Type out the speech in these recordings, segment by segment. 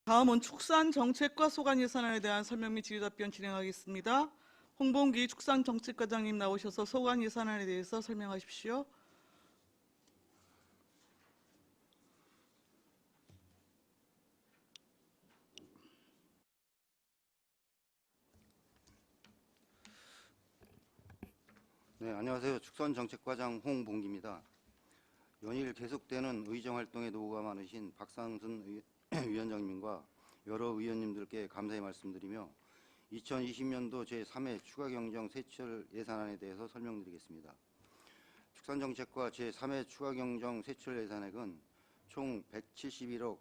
다음은 축산정책과 소관예산안에 대한 설명 및 질의답변 진행하겠습니다. 홍범기 축산정책과장님 나오셔서 소관예산안에 대해서 설명하십시오. 네, 안녕하세요. 축산정책과장 홍봉기입니다. 연일 계속되는 의정활동에 노고가 많으신 박상순 위원장님과 여러 의원님들께 감사의 말씀드리며 2020년도 제3회 추가경정 세출 예산안에 대해서 설명드리겠습니다. 축산정책과 제3회 추가경정 세출 예산액은 총 171억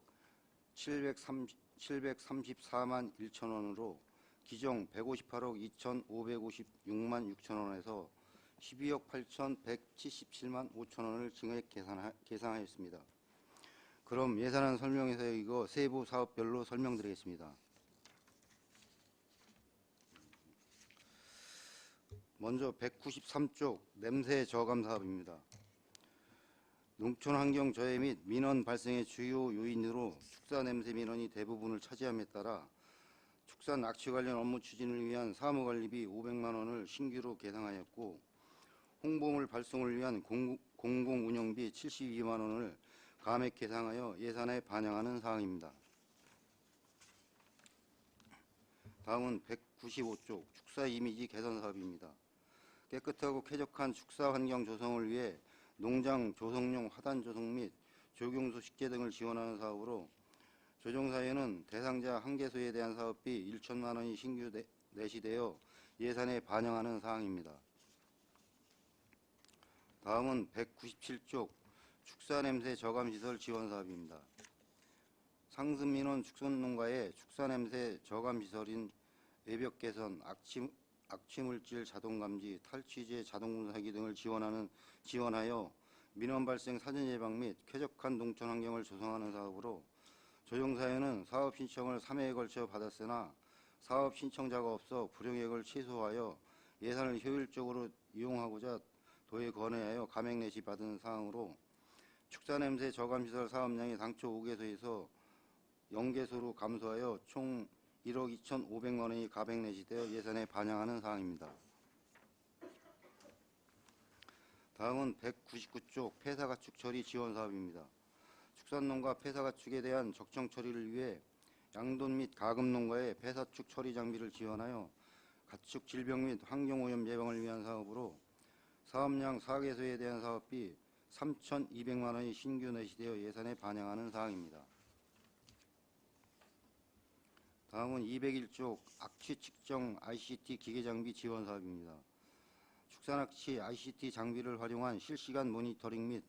734만 1천 원으로 기정 158억 2,556만 6천 원에서 12억 8,177만 5천 원을 증액 계산하였습니다. 그럼 예산안 설명에서 이거 세부 사업별로 설명드리겠습니다. 먼저 193쪽 냄새 저감 사업입니다. 농촌 환경 저해 및 민원 발생의 주요 요인으로 축사 냄새 민원이 대부분을 차지함에 따라 축산 악취 관련 업무 추진을 위한 사무관리비 500만 원을 신규로 계상하였고 홍보물 발송을 위한 공공운영비 72만 원을 감액 계상하여 예산에 반영하는 사항입니다. 다음은 195쪽 축사 이미지 개선 사업입니다. 깨끗하고 쾌적한 축사 환경 조성을 위해 농장 조성용 화단 조성 및 조경소 식재 등을 지원하는 사업으로 조정사에는 대상자 1개소에 대한 사업비 1천만 원이 신규 내시되어 예산에 반영하는 사항입니다. 다음은 197쪽 축사냄새 저감시설 지원사업입니다. 상습민원 축산농가의 축사냄새 저감시설인 외벽 개선, 악취물질 자동감지, 탈취제 자동분사기 등을 지원하여 민원 발생 사전 예방 및 쾌적한 농촌 환경을 조성하는 사업으로 조정사에는 사업 신청을 3회에 걸쳐 받았으나 사업 신청자가 없어 불용액을 최소화하여 예산을 효율적으로 이용하고자 도에 건의하여 감액 내시 받은 사항으로 축사냄새 저감시설 사업량이 당초 5개소에서 0개소로 감소하여 총 1억 2,500만 원이 감액 내시되어 예산에 반영하는 사항입니다. 다음은 199쪽 폐사가축 처리 지원 사업입니다. 축산농가 폐사가축에 대한 적정 처리를 위해 양돈 및 가금농가의 폐사축 처리 장비를 지원하여 가축 질병 및 환경오염 예방을 위한 사업으로 사업량 4개소에 대한 사업비 3,200만 원이 신규 내시되어 예산에 반영하는 사항입니다. 다음은 201쪽 악취 측정 ICT 기계장비 지원 사업입니다. 축산악취 ICT 장비를 활용한 실시간 모니터링 및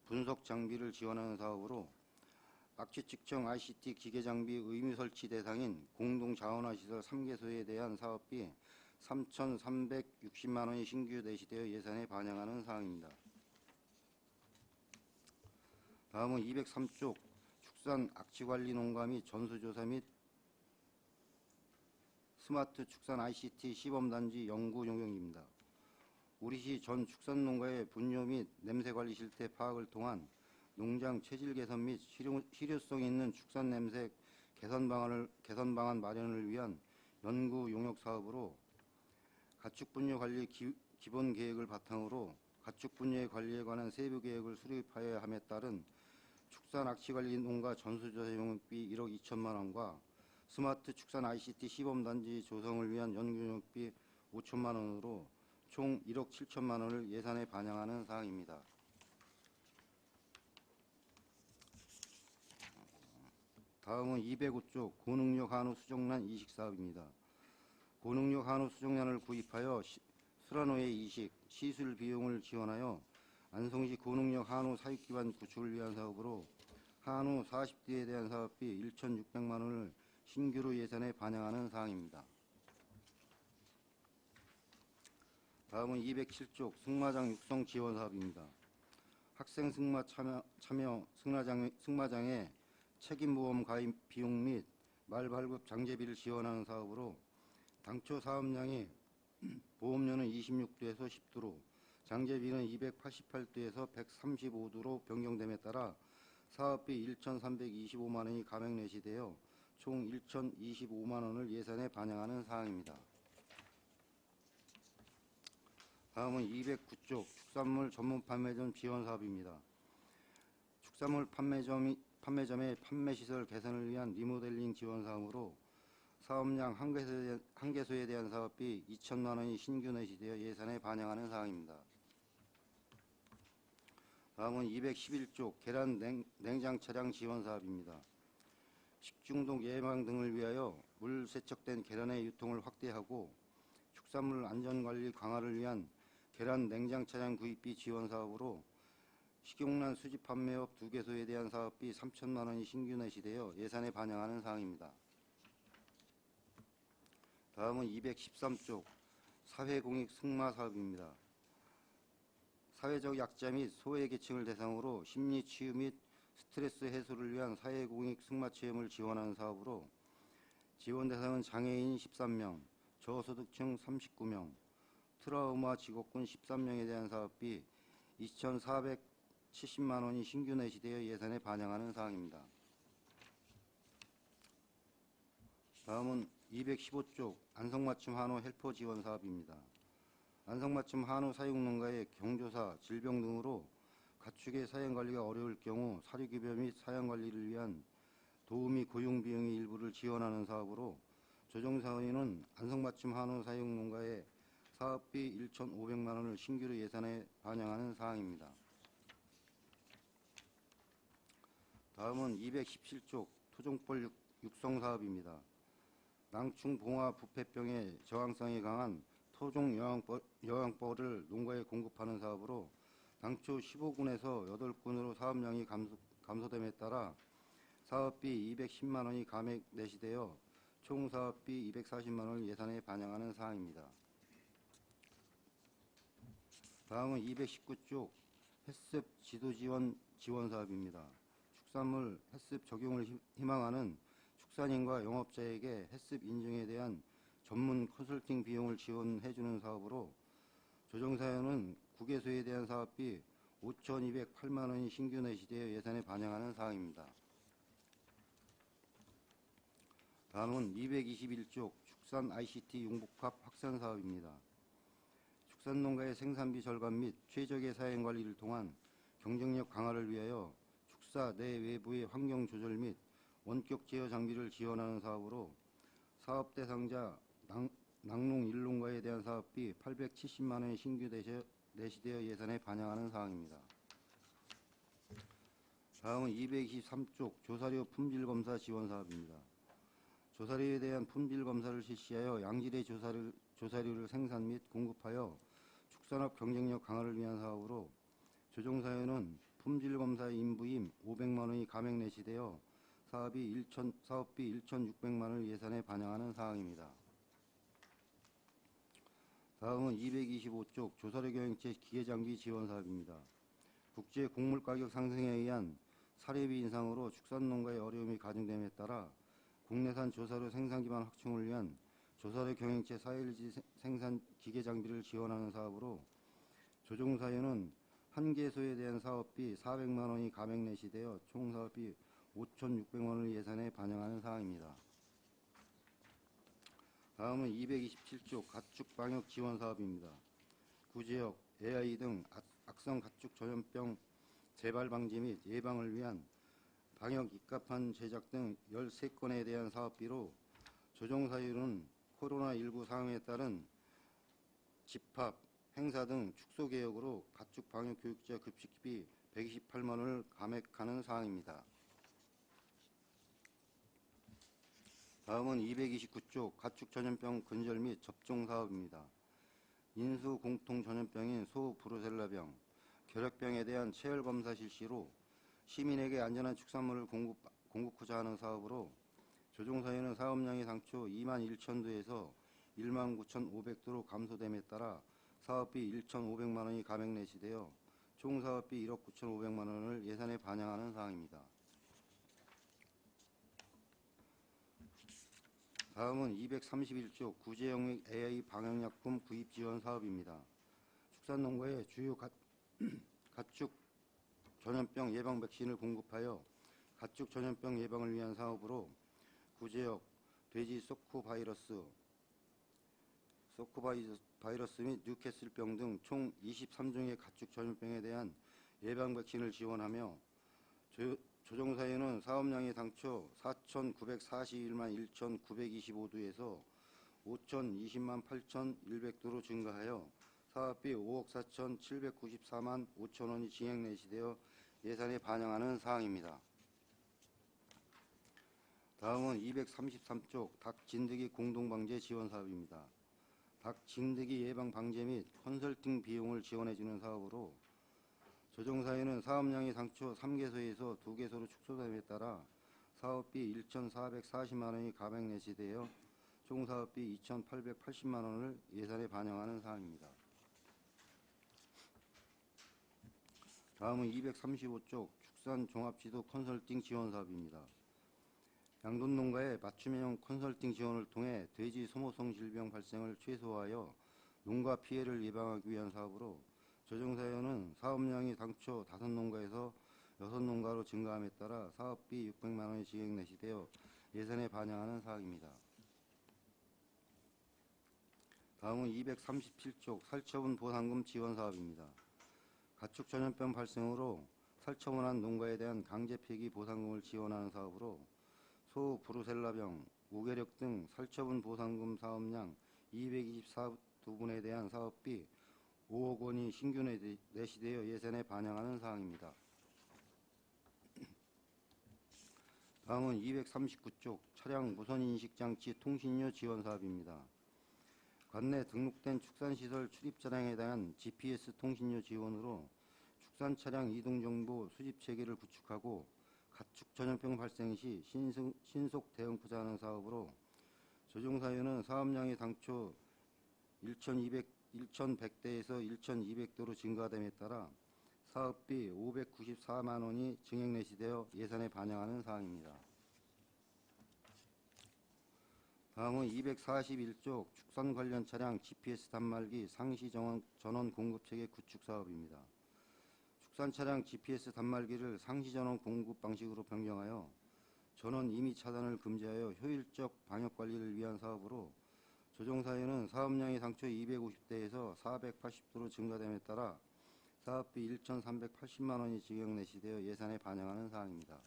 분석 장비를 지원하는 사업으로 악취 측정 ICT 기계장비 의무 설치 대상인 공동자원화시설 3개소에 대한 사업비 3,360만 원이 신규 내시되어 예산에 반영하는 사항입니다. 다음은 203쪽 축산 악취관리 농가 및 전수조사 및 스마트 축산 ICT 시범단지 연구 용역입니다. 우리시 전 축산농가의 분뇨 및 냄새관리 실태 파악을 통한 농장 체질 개선 및 실효성 있는 축산 냄새 개선 방안 마련을 위한 연구 용역 사업으로 가축 분뇨 관리 기본 계획을 바탕으로 가축 분뇨의 관리에 관한 세부 계획을 수립하여야 함에 따른 축산 악취 관리 농가 전수조사 용역비 1억 2천만 원과 스마트 축산 ICT 시범단지 조성을 위한 연구 용역비 5천만 원으로 총 1억 7천만 원을 예산에 반영하는 사항입니다. 다음은 205쪽 고능력 한우 수정란 이식 사업입니다. 고능력 한우 수정란을 구입하여 수란호의 이식, 시술 비용을 지원하여 안성시 고능력 한우 사육기반 구축을 위한 사업으로 한우 40대에 대한 사업비 1,600만 원을 신규로 예산에 반영하는 사항입니다. 다음은 207쪽 승마장 육성 지원 사업입니다. 학생 승마 참여 승마장의 책임보험 가입 비용 및 말 발급 장제비를 지원하는 사업으로 당초 사업량이 보험료는 26두에서 10두로 장제비는 288두에서 135두로 변경됨에 따라 사업비 1,325만 원이 감액 내시되어 총 총 1,025만 원을 예산에 반영하는 사항입니다. 다음은 209쪽 축산물 전문 판매점 지원 사업입니다. 축산물 판매점의 판매시설 개선을 위한 리모델링 지원 사업으로 사업량 한개소에 대한 사업비 2천만 원이 신규 내시되어 예산에 반영하는 사항입니다. 다음은 211쪽 계란 냉장 차량 지원 사업입니다. 식중독 예방 등을 위하여 물 세척된 계란의 유통을 확대하고 축산물 안전관리 강화를 위한 계란 냉장 차량 구입비 지원 사업으로 식용란 수집 판매업 2개소에 대한 사업비 3천만 원이 신규 내시되어 예산에 반영하는 사항입니다. 다음은 213쪽 사회공익 승마 사업입니다. 사회적 약자 및 소외계층을 대상으로 심리치유 및 스트레스 해소를 위한 사회공익 승마체험을 지원하는 사업으로 지원 대상은 장애인 13명, 저소득층 39명, 트라우마 직업군 13명에 대한 사업비 2,470만 원이 신규 내시되어 예산에 반영하는 사항입니다. 다음은 215쪽 안성맞춤 한우 헬퍼 지원 사업입니다. 안성맞춤 한우 사육농가의 경조사, 질병 등으로 가축의 사양관리가 어려울 경우 사료급여 및 사양관리를 위한 도우미 고용 비용의 일부를 지원하는 사업으로 조정사원은 안성맞춤 한우 사육농가의 사업비 1,500만 원을 신규로 예산에 반영하는 사항입니다. 다음은 217쪽 토종벌 육성 사업입니다. 낭충봉화 부패병의 저항성이 강한 토종 여왕벌을 농가에 공급하는 사업으로 당초 15군에서 8군으로 사업량이 감소됨에 따라 사업비 210만 원이 감액 내시되어 총 사업비 240만 원을 예산에 반영하는 사항입니다. 다음은 219쪽 햇습 지도 지원 사업입니다. 축산물 햇습 적용을 희망하는 축산인과 영업자에게 햇습 인증에 대한 전문 컨설팅 비용을 지원해주는 사업으로 조정사연은 9개소에 대한 사업비 5,208만 원이 신규 내시되어 예산에 반영하는 사항입니다. 다음은 221쪽 축산 ICT 융복합 확산 사업입니다. 축산농가의 생산비 절감 및 최적의 사행관리를 통한 경쟁력 강화를 위하여 축사 내 외부의 환경 조절 및 원격 제어 장비를 지원하는 사업으로 사업 대상자 낙농 일농가에 대한 사업비 870만 원이 신규 내시되어 예산에 반영하는 사항입니다. 다음은 223쪽 조사료 품질검사 지원 사업입니다. 조사료에 대한 품질검사를 실시하여 양질의 조사료를 생산 및 공급하여 축산업 경쟁력 강화를 위한 사업으로 조정사연은 품질검사 인부임 500만 원이 감액 내시되어 사업비 1,600만 원을 예산에 반영하는 사항입니다. 다음은 225쪽 조사료 경영체 기계장비 지원 사업입니다. 국제 곡물 가격 상승에 의한 사료비 인상으로 축산농가의 어려움이 가중됨에 따라 국내산 조사료 생산 기반 확충을 위한 조사료 경영체 4일지 생산 기계 장비를 지원하는 사업으로 조정사연은 한 개소에 대한 사업비 400만 원이 감액 내시되어 총 사업비 5,600만 원을 예산에 반영하는 사항입니다. 다음은 227쪽 가축 방역 지원 사업입니다. 구제역, AI 등 악성 가축 전염병 재발 방지 및 예방을 위한 방역 입갑판 제작 등 13건에 대한 사업비로 조정사유는 코로나19 상황에 따른 집합, 행사 등 축소 개혁으로 가축 방역 교육자 급식비 128만 원을 감액하는 사항입니다. 다음은 229쪽 가축 전염병 근절 및 접종 사업입니다. 인수 공통 전염병인 소 브루셀라병, 결핵병에 대한 체열 검사 실시로 시민에게 안전한 축산물을 공급하자 하는 사업으로 조정사유는 사업량이 당초 2만 1,000도에서 1만 9,500도로 감소됨에 따라 사업비 1,500만 원이 감액 내시되어 총 사업비 1억 9,500만 원을 예산에 반영하는 사항입니다. 다음은 231쪽 구제영역 AI 방역약품 구입 지원 사업입니다. 축산농가의 주요 가축 전염병 예방 백신을 공급하여 가축 전염병 예방을 위한 사업으로 구제역 돼지 소쿠바이러스 및 뉴캐슬병 등 총 23종의 가축 전염병에 대한 예방 백신을 지원하며 조정사유는 사업량이 당초 4,941만 1,925두에서 5,020만 8,100두로 증가하여 사업비 5억 4,794만 5천 원이 증액 내시되어 예산에 반영하는 사항입니다. 다음은 233쪽 닭 진드기 공동방제 지원 사업입니다. 닭 진드기 예방 방제 및 컨설팅 비용을 지원해주는 사업으로 조정사유는 사업량이 당초 3개소에서 2개소로 축소됨에 따라 사업비 1,440만 원이 감액 내시되어 총 사업비 2,880만 원을 예산에 반영하는 사항입니다. 다음은 235쪽 축산종합지도 컨설팅 지원 사업입니다. 양돈농가의 맞춤형 컨설팅 지원을 통해 돼지 소모성 질병 발생을 최소화하여 농가 피해를 예방하기 위한 사업으로 조정사유는 사업량이 당초 5농가에서 6농가로 증가함에 따라 사업비 600만 원이 증액 내시되어 예산에 반영하는 사항입니다. 다음은 237쪽 살처분 보상금 지원 사업입니다. 가축 전염병 발생으로 살처분한 농가에 대한 강제 폐기 보상금을 지원하는 사업으로 소 브루셀라병, 무게력 등 살처분 보상금 사업량 224두분에 대한 사업비 5억 원이 신규 내시되어 예산에 반영하는 사항입니다. 다음은 239쪽 차량 무선인식장치 통신료 지원 사업입니다. 관내 등록된 축산시설 출입 차량에 대한 GPS 통신료 지원으로 축산 차량 이동 정보 수집 체계를 구축하고 가축 전염병 발생 시 신속 대응 포장하는 사업으로 조정사유는 사업량이 당초 1,100대에서 1,200대로 증가됨에 따라 사업비 594만 원이 증액 내시되어 예산에 반영하는 사항입니다. 다음은 241쪽 축산 관련 차량 GPS 단말기 상시 전원 공급 체계 구축 사업입니다. 축산 차량 GPS 단말기를 상시 전원 공급 방식으로 변경하여 전원 임의 차단을 금지하여 효율적 방역 관리를 위한 사업으로 조정사유는 사업량이 당초 250대에서 480도로 증가됨에 따라 사업비 1,380만 원이 증액 내시되어 예산에 반영하는 사항입니다.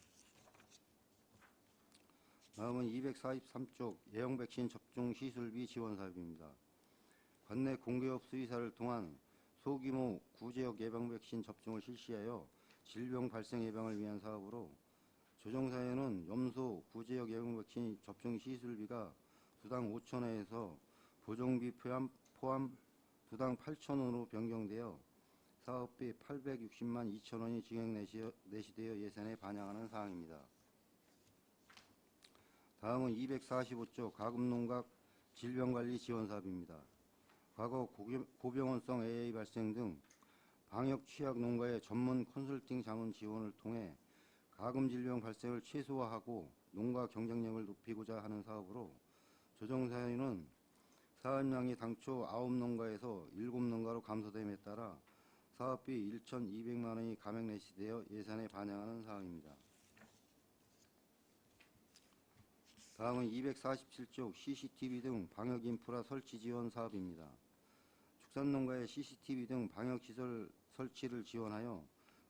다음은 243쪽 예형 백신 접종 시술비 지원 사업입니다. 관내 공개업 수의사를 통한 소규모 구제역 예방 백신 접종을 실시하여 질병 발생 예방을 위한 사업으로 조정사유는 염소 구제역 예방 백신 접종 시술비가 두당 5,000원에서 보정비 포함 두당 8,000원으로 변경되어 사업비 860만 2천 원이 증액 내시되어 예산에 반영하는 사항입니다. 다음은 245쪽 가금농각 질병관리 지원 사업입니다. 과거 고병원성 AA 발생 등 방역 취약 농가의 전문 컨설팅 자문 지원을 통해 가금 질병 발생을 최소화하고 농가 경쟁력을 높이고자 하는 사업으로 조정사유는 사업량이 당초 9농가에서 7농가로 감소됨에 따라 사업비 1,200만 원이 감액 내시되어 예산에 반영하는 사항입니다. 다음은 247쪽 CCTV 등 방역 인프라 설치 지원 사업입니다. 축산농가의 CCTV 등 방역시설 설치를 지원하여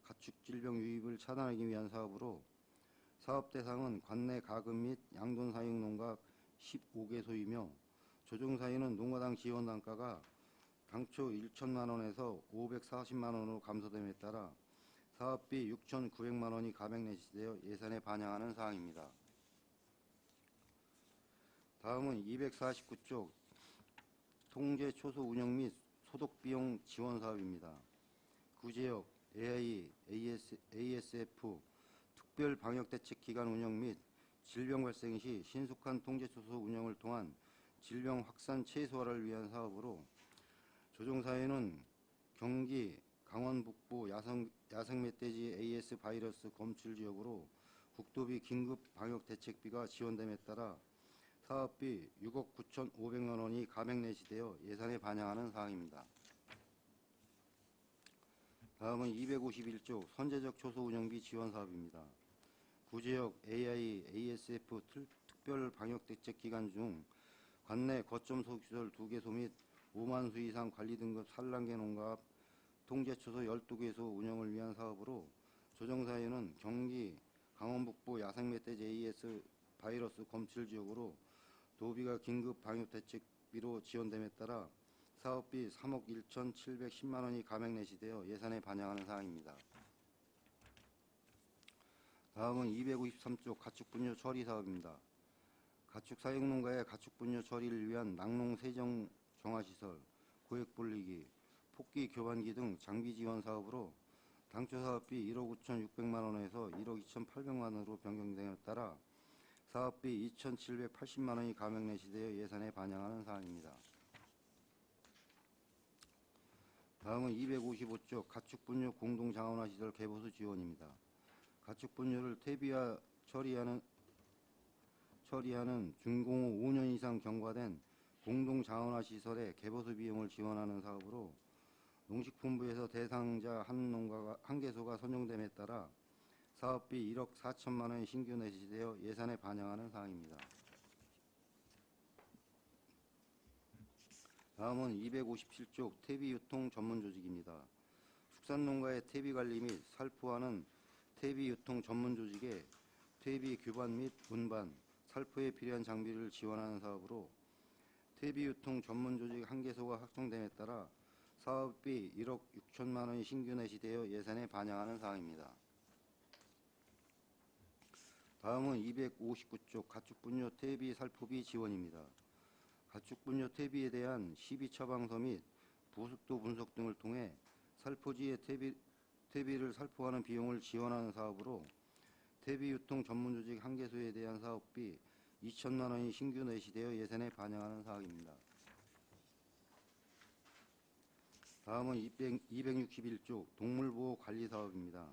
가축 질병 유입을 차단하기 위한 사업으로 사업 대상은 관내 가금 및 양돈 사육 농가 15개소이며 조정사유는 농가당 지원 단가가 당초 1,000만 원에서 540만 원으로 감소됨에 따라 사업비 6,900만 원이 감액 내시되어 예산에 반영하는 사항입니다. 다음은 249쪽 통제 초소 운영 및 소독 비용 지원 사업입니다. 구제역 AI, ASF 특별 방역 대책 기간 운영 및 질병 발생 시 신속한 통제 초소 운영을 통한 질병 확산 최소화를 위한 사업으로 조정사유는 경기, 강원 북부 야생 멧돼지 AS 바이러스 검출 지역으로 국도비 긴급 방역 대책비가 지원됨에 따라 사업비 6억 9,500만 원이 감액 내시되어 예산에 반영하는 사항입니다. 다음은 251조 선제적 초소 운영비 지원 사업입니다. 구제역 AI, ASF 특별 방역 대책 기간 중 관내 거점 소시설 2개소 및 5만 수 이상 관리 등급 산란계 농가 통제초소 12개소 운영을 위한 사업으로 조정사유는 경기 강원북부 야생멧돼지 AS 바이러스 검출 지역으로 도비가 긴급 방역 대책비로 지원됨에 따라 사업비 3억 1,710만 원이 감액 내시되어 예산에 반영하는 사항입니다. 다음은 253쪽 가축분뇨 처리 사업입니다. 가축 사육농가의 가축분뇨 처리를 위한 낙농 세정 정화시설, 고액 불리기, 폭기 교반기 등 장비 지원 사업으로 당초 사업비 1억 5,600만 원에서 1억 2,800만 원으로 변경됨에 따라 사업비 2,780만 원이 감액 내시되어 예산에 반영하는 사항입니다. 다음은 255쪽 가축분뇨 공동장원화 시설 개보수 지원입니다. 가축분뇨를 퇴비화 처리하는 준공후 5년 이상 경과된 공동장원화 시설의 개보수 비용을 지원하는 사업으로 농식품부에서 대상자 한 개소가 선정됨에 따라 사업비 1억 4천만 원이 신규 내시되어 예산에 반영하는 사항입니다. 다음은 257쪽 퇴비유통 전문조직입니다. 축산농가의 퇴비관리 및 살포하는 퇴비유통 전문조직에 퇴비 규반 및 운반, 살포에 필요한 장비를 지원하는 사업으로 퇴비유통 전문조직 한 개소가 확정됨에 따라 사업비 1억 6천만 원이 신규 내시되어 예산에 반영하는 사항입니다. 다음은 259쪽 가축분뇨 퇴비 살포비 지원입니다. 가축분뇨 퇴비에 대한 시비 처방서 및 부습도 분석 등을 통해 살포지의 퇴비를 살포하는 비용을 지원하는 사업으로 퇴비유통 전문조직 한 개소에 대한 사업비 2천만 원이 신규 내시되어 예산에 반영하는 사항입니다. 다음은 261쪽 동물보호 관리 사업입니다.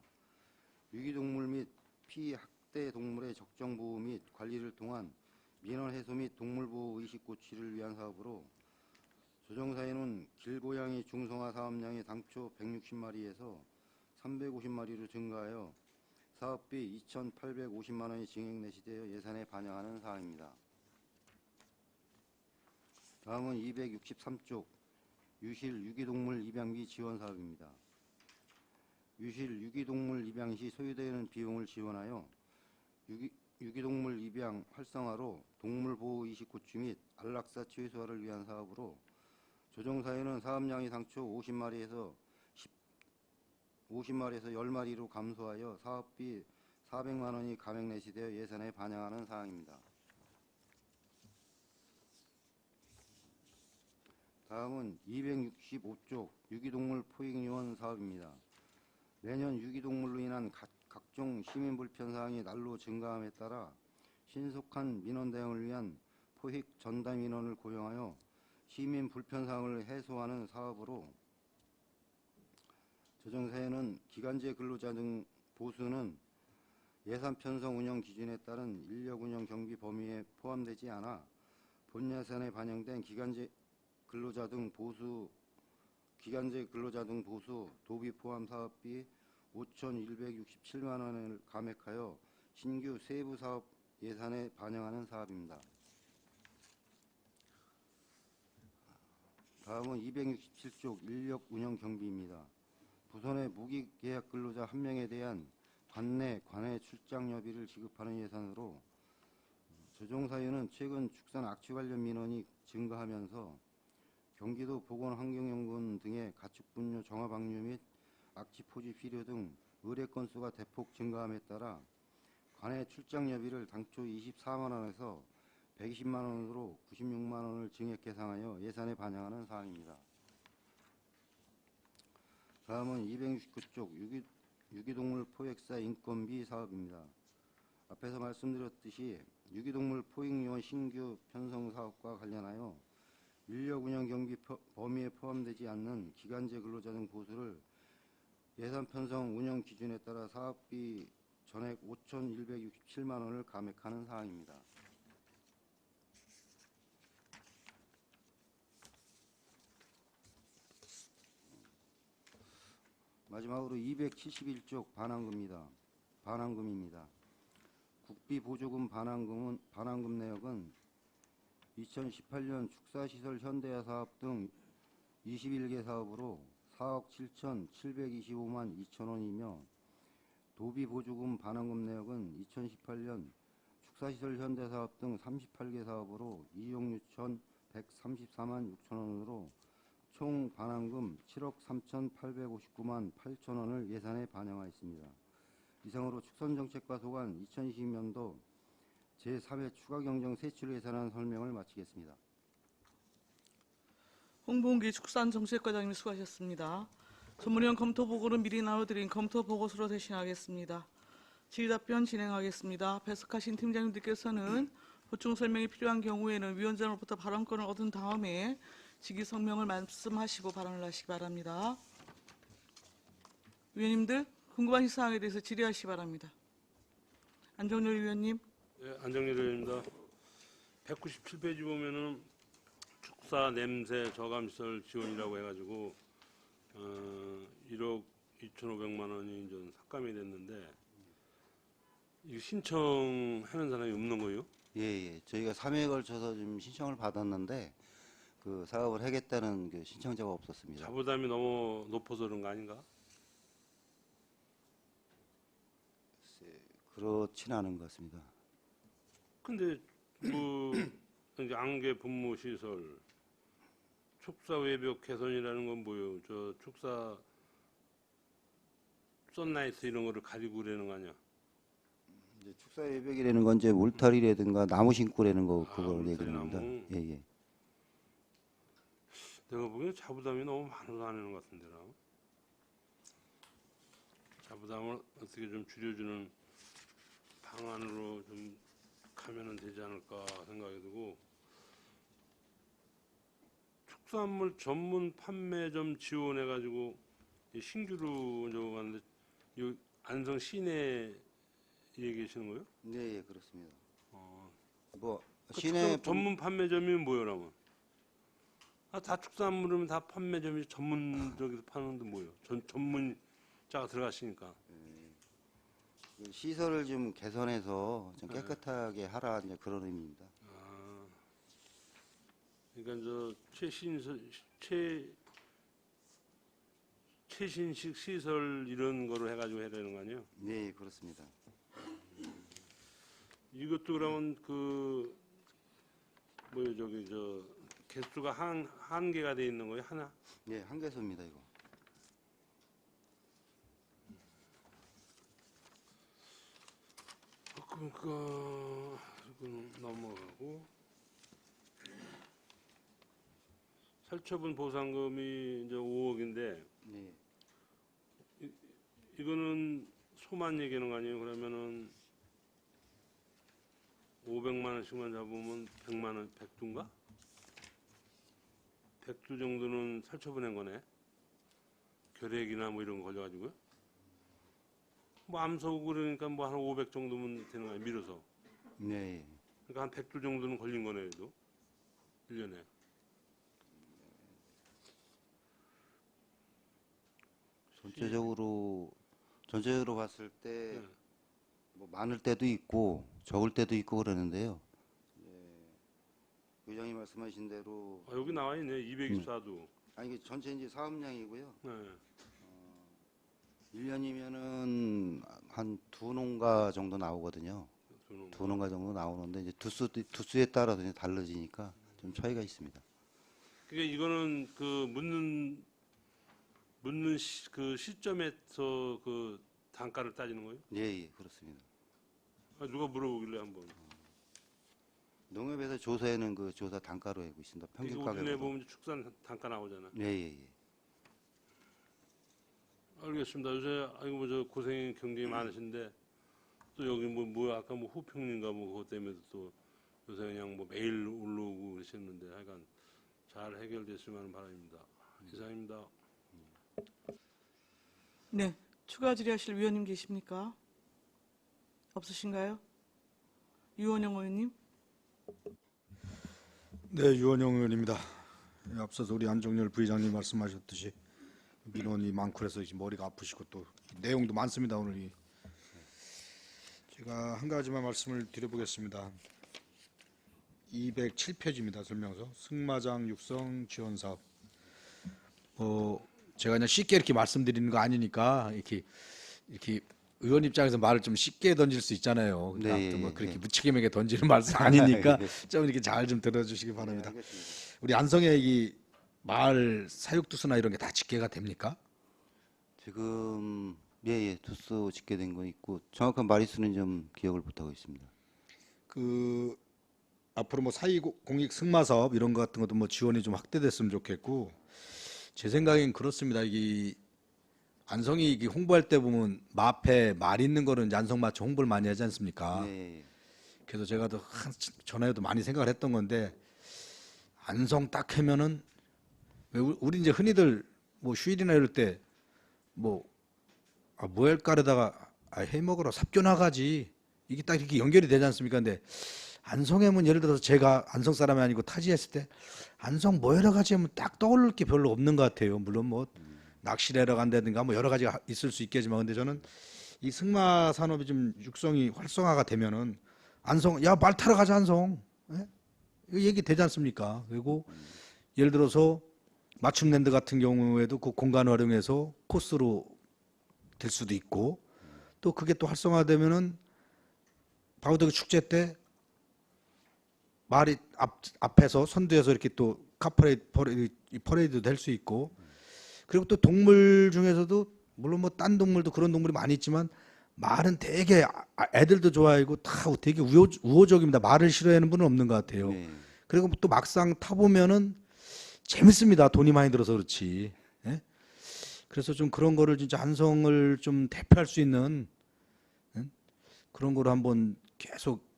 유기동물 및 피학대 동물의 적정 보호 및 관리를 통한 민원 해소 및 동물보호 의식 고취를 위한 사업으로 조정사에는 길고양이 중성화 사업량이 당초 160마리에서 350마리로 증가하여 사업비 2,850만 원이 증액 내시되어 예산에 반영하는 사항입니다. 다음은 263쪽 유실 유기동물 입양비 지원 사업입니다. 유실 유기동물 입양 시 소요되는 비용을 지원하여 유기동물 입양 활성화로 동물보호의식 고취 및 안락사 최소화를 위한 사업으로 조정사유는 사업량이 당초 50마리에서 10마리로 감소하여 사업비 400만 원이 감액 내시되어 예산에 반영하는 사항입니다. 다음은 265쪽 유기동물 포획요원 사업입니다. 매년 유기동물로 인한 각종 시민 불편 사항이 날로 증가함에 따라 신속한 민원 대응을 위한 포획 전담 인원을 고용하여 시민 불편 사항을 해소하는 사업으로 조정사에는 기간제 근로자 등 보수는 예산 편성 운영 기준에 따른 인력 운영 경비 범위에 포함되지 않아 본 예산에 반영된 기간제 근로자 등 보수 도비 포함 사업비 5,167만 원을 감액하여 신규 세부 사업 예산에 반영하는 사업입니다. 다음은 267쪽 인력 운영 경비입니다. 부선의 무기계약 근로자 1명에 대한 관내 출장여비를 지급하는 예산으로 조정사유는 최근 축산 악취 관련 민원이 증가하면서 경기도 보건환경연구원 등의 가축분뇨 정화방류 및 악취 포지 필요 등 의뢰 건수가 대폭 증가함에 따라 관내 출장여비를 당초 24만 원에서 120만 원으로 96만 원을 증액 계상하여 예산에 반영하는 사항입니다. 다음은 269쪽 유기동물 포획사 인건비 사업입니다. 앞에서 말씀드렸듯이 유기동물 포획요원 신규 편성 사업과 관련하여 인력 운영 경비 범위에 포함되지 않는 기간제 근로자 등 보수를 예산 편성 운영 기준에 따라 사업비 전액 5,167만 원을 감액하는 사항입니다. 마지막으로 271쪽 반환금입니다. 도비 보조금 반환금 내역은 2018년 축사시설 현대화 사업 등 21개 사업으로 4억 7,725만 2천 원이며 도비 보조금 반환금 내역은 2018년 축사시설 현대 사업 등 38개 사업으로 2억 6,134만 6천 원으로 총 반환금 7억 3,859만 8천 원을 예산에 반영하였습니다. 이상으로 축선정책과 소관 2020년도 제3회 추가경정 세출 예산안 설명을 마치겠습니다. 홍봉기 축산정책과장님 수고하셨습니다. 전문위원 검토보고는 미리 나눠드린 검토보고서로 대신하겠습니다. 질의답변 진행하겠습니다. 배석하신 팀장님들께서는 보충 설명이 필요한 경우에는 위원장으로부터 발언권을 얻은 다음에 직위 성명을 말씀하시고 발언을 하시기 바랍니다. 위원님들 궁금한 사항에 대해서 질의하시기 바랍니다. 안정열 위원님. 네, 안정열 의원입니다. 197페이지 보면은 축사 냄새 저감시설 지원이라고 해가지고 1억 2,500만 원이 이제 삭감이 됐는데 이거 신청하는 사람이 없는 거예요? 예. 저희가 3회에 걸쳐서 좀 신청을 받았는데 그 사업을 하겠다는 그 신청자가 없었습니다. 자부담이 너무 높아서 그런 거 아닌가? 그렇지는 않은 것 같습니다. 근데 그 이제 안개 분무 시설, 축사 외벽 개선이라는 건 뭐예요? 저 축사 썬라이트 이런 거를 가지고 그러는 거 아니야? 이제 축사 외벽이라는 건 이제 울타리라든가 나무 심고라는 거 그걸 울타리 얘기하는 겁니다. 나무. 예. 내가 보기엔 자부담이 너무 많아서 안 하는 것 같은데 나. 자부담을 어떻게 좀 줄여주는 방안으로 좀 가면은 되지 않을까 생각이 들고, 축산물 전문 판매점 지원해가지고 신규로 적어갔는데 이 안성 시내 얘기하시는 거예요? 네, 그렇습니다. 뭐 그 시내 전문 판매점이 뭐예요, 그러면? 다 축산물이면 다 판매점이 전문적으로 파는데 뭐예요? 전문자가 들어가시니까. 그 시설을 좀 개선해서 좀 네. 깨끗하게 하라 이제 그런 의미입니다. 그러니까 저 최신식 시설 이런 거로 해가지고 해야 되는 거 아니에요? 네, 그렇습니다. 이것도 그러면 그 뭐요 저기 저 개수가 한 개가 돼 있는 거예요? 하나? 네, 한개소입니다 이거. 그러니까 이거는 넘어가고 살처분 보상금이 이제 5억인데 네. 이거는 소만 얘기하는 거 아니에요? 그러면은 500만 원씩만 잡으면 100만 원, 100두인가? 100두 정도는 살처분한 거네. 결핵이나 뭐 이런 거 걸려가지고요. 뭐 암석 그러니까 뭐 한 500 정도면 되는 거예요. 밀어서. 네. 그러니까 한 100두 정도는 걸린 거네요. 그래도 1년에. 전체적으로 봤을 때 네. 뭐 많을 때도 있고 적을 때도 있고 그러는데요. 의장이 말씀하신 대로 여기 나와 있네. 224두. 아니 이게 전체 이제 사업량이고요. 네. 1년이면은 한 두 농가 정도 나오거든요. 두 농가 정도 나오는데 이제 두수에 따라서 이제 달라지니까 좀 차이가 있습니다. 그러니까 이거는 그 묻는 그 시점에서 그 단가를 따지는 거예요? 예, 그렇습니다. 누가 물어보길래 한번. 농협에서 조사에는 그 조사 단가로 하고 있습니다. 평균 우리네 가격으로. 보면 축산 단가 나오잖아. 예. 알겠습니다. 요새 아이고 뭐 저 고생이 굉장히 많으신데 또 여기 뭐 아까 뭐 후평인가 뭐 그것 때문에 또 요새 그냥 뭐 매일 올라오고 그러셨는데 하여간 잘 해결됐으면 바랍니다. 이상입니다. 네, 추가 질의하실 위원님 계십니까? 없으신가요? 유원영 의원님. 네, 유원영 의원입니다. 앞서서 우리 안정열 부의장님 말씀하셨듯이 민원이 많고 그래서 머리가 아프시고 또 내용도 많습니다. 오늘 제가 한 가지만 말씀을 드려보겠습니다. 207페이지입니다. 설명서. 승마장 육성 지원 사업. 제가 그냥 쉽게 이렇게 말씀드리는 거 아니니까 이렇게 의원 입장에서 말을 좀 쉽게 던질 수 있잖아요. 근데 네, 아무튼 뭐 예, 그렇게 예. 무책임하게 던지는 말씀 아니니까 네. 좀 이렇게 잘 좀 들어주시기 바랍니다. 네, 알겠습니다. 우리 안성에 이 마을 사육두수나 이런 게 다 집계가 됩니까? 지금 예, 투수 짓게 된 거 있고 정확한 마리수는 좀 기억을 못하고 있습니다. 그 앞으로 뭐 사회 공익 승마 사업 이런 거 같은 것도 뭐 지원이 좀 확대됐으면 좋겠고 제 생각엔 그렇습니다. 이게 안성이 이게 홍보할 때 보면 마패 말 있는 거는 이제 안성마초 홍보를 많이 하지 않습니까? 네, 그래서 제가 또 전에도 많이 생각을 했던 건데 안성 딱 하면은 왜 우리 이제 흔히들 뭐 휴일이나 이럴 때뭐 뭐 할까려다가 해 먹으러 삽교 나가지 이게 딱 이렇게 연결이 되지 않습니까? 근데 안성에면 예를 들어서 제가 안성 사람이 아니고 타지했을 때 안성 뭐 여러 가지 하면 딱 떠오를 게 별로 없는 것 같아요. 물론 뭐 낚시를 하러 간다든가 뭐 여러 가지가 있을 수 있겠지만 근데 저는 이 승마 산업이 좀 육성이 활성화가 되면은 안성 야 말 타러 가자 안성 예? 이거 얘기 되지 않습니까? 그리고 예를 들어서 맞춤랜드 같은 경우에도 그 공간 활용해서 코스로 될 수도 있고 또 그게 또 활성화되면은 바우더기 축제 때 말이 앞에서 선두에서 이렇게 또 퍼레이드 될 수 있고 그리고 또 동물 중에서도 물론 뭐 딴 동물도 그런 동물이 많이 있지만 말은 되게 애들도 좋아하고 다 되게 우호적입니다. 말을 싫어하는 분은 없는 것 같아요. 네. 그리고 또 막상 타보면은 재밌습니다. 돈이 많이 들어서 그렇지. 예? 그래서 좀 그런 거를 진짜 안성을 좀 대표할 수 있는 그런 거를 한번 계속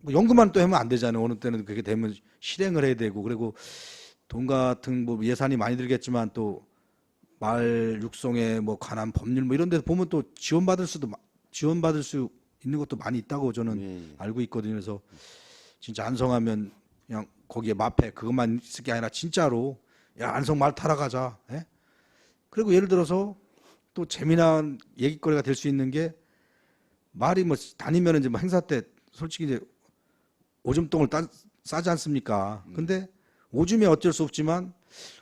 뭐 연구만 또 하면 안 되잖아요. 어느 때는 그게 되면 실행을 해야 되고 그리고 돈 같은 뭐 예산이 많이 들겠지만 또 말 육성에 뭐 관한 법률 뭐 이런 데서 보면 또 지원받을 수 있는 것도 많이 있다고 저는 네. 알고 있거든요. 그래서 진짜 안성하면 그냥 거기에 마패 그것만 있을 게 아니라 진짜로 야 안성 말 타러 가자. 예? 그리고 예를 들어서 또 재미난 얘기거리가 될 수 있는 게 말이 뭐 다니면 이제 뭐 행사 때 솔직히 이제 오줌똥을 싸지 않습니까? 근데 오줌이 어쩔 수 없지만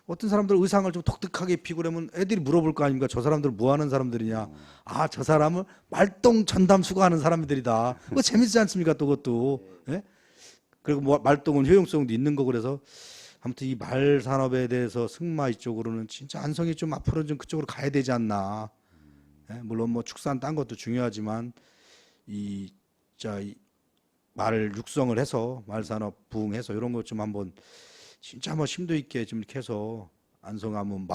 어떤 사람들 의상을 좀 독특하게 입히고 그러면 애들이 물어볼 거 아닙니까? 저 사람들 뭐 하는 사람들이냐? 아, 저 사람은 말똥 전담 수거하는 사람들이다. 그거 재밌지 않습니까? 또 그것도. 예? 그리고 뭐 말똥은 효용성도 있는 거고 그래서 아무튼 이 말 산업에 대해서 승마 이쪽으로는 진짜 안성이 좀 앞으로 좀 그쪽으로 가야 되지 않나. 예? 물론 뭐 축산 딴 것도 중요하지만 말 육성을 해서 말 산업 부흥해서 이런 것 좀 한번 진짜 한번 심도 있게 좀 이렇게 해서 안성하면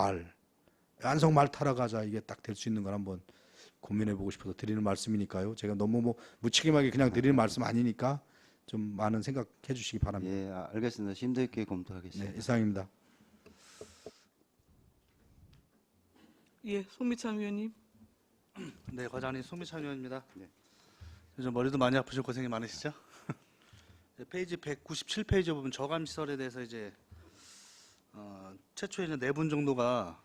안성 말 타러 가자 이게 딱 될 수 있는 걸 한번 고민해 보고 싶어서 드리는 말씀이니까요. 제가 너무 뭐 무책임하게 그냥 드리는 말씀 아니니까 좀 많은 생각해 주시기 바랍니다. 예, 알겠습니다. 심도 있게 검토하겠습니다. 네, 이상입니다. 예, 손미찬 위원님. 네, 과장님 송미찬 의원입니다. 네. 요즘 머리도 많이 아프시고 고생이 많으시죠? 네, 페이지 197페이지 보면 저감 시설에 대해서 이제 최초에 이제 4분 정도가